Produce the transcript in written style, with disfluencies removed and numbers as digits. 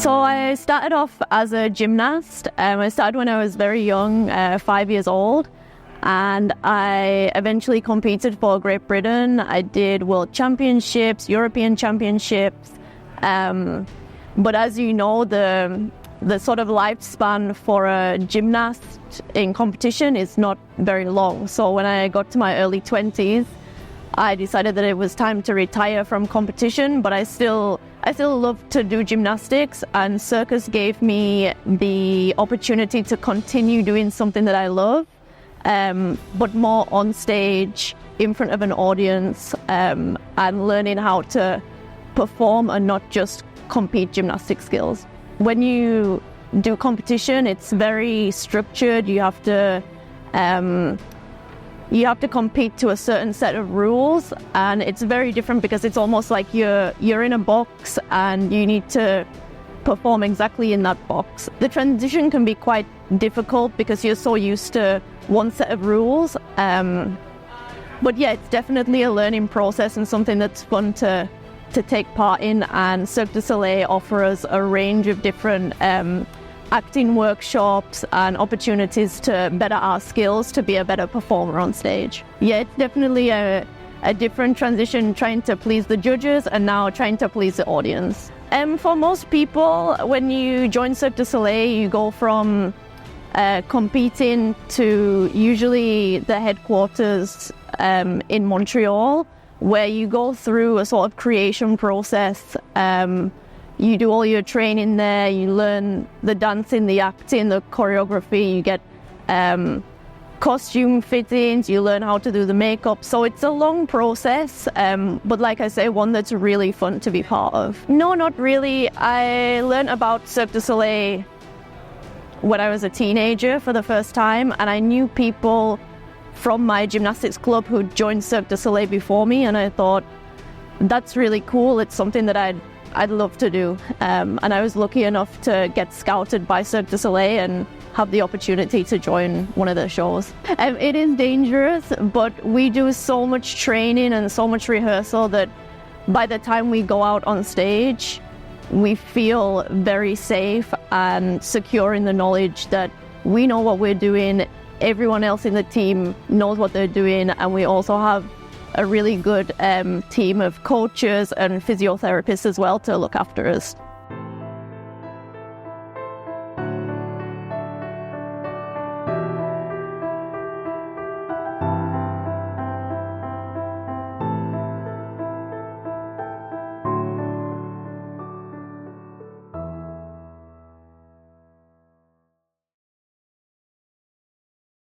So I started off as a gymnast. I started when I was very young, 5 years old, and I eventually competed for Great Britain. I did World Championships, European Championships, but as you know, the sort of lifespan for a gymnast in competition is not very long. So when I got to my early 20s, I decided that it was time to retire from competition, but I still love to do gymnastics, and circus gave me the opportunity to continue doing something that I love, but more on stage, in front of an audience, and learning how to perform and not just compete gymnastic skills. When you do competition, it's very structured. You have to compete to a certain set of rules, and it's very different because it's almost like you're in a box and you need to perform exactly in that box. The transition can be quite difficult because you're so used to one set of rules. But yeah, it's definitely a learning process and something that's fun to take part in, and Cirque du Soleil offers a range of different acting workshops and opportunities to better our skills to be a better performer on stage. Yeah, it's definitely a different transition, trying to please the judges and now trying to please the audience. For most people, when you join Cirque du Soleil, you go from competing to usually the headquarters in Montreal, where you go through a sort of creation process. You do all your training there, you learn the dancing, the acting, the choreography, you get costume fittings, you learn how to do the makeup. So it's a long process, but like I say, one that's really fun to be part of. No, not really. I learned about Cirque du Soleil when I was a teenager for the first time, and I knew people from my gymnastics club who'd joined Cirque du Soleil before me, and I thought, that's really cool. It's something that I'd love to do, and I was lucky enough to get scouted by Cirque du Soleil and have the opportunity to join one of their shows. It is dangerous, but we do so much training and so much rehearsal that by the time we go out on stage, we feel very safe and secure in the knowledge that we know what we're doing, everyone else in the team knows what they're doing, and we also have a really good team of coaches and physiotherapists as well to look after us.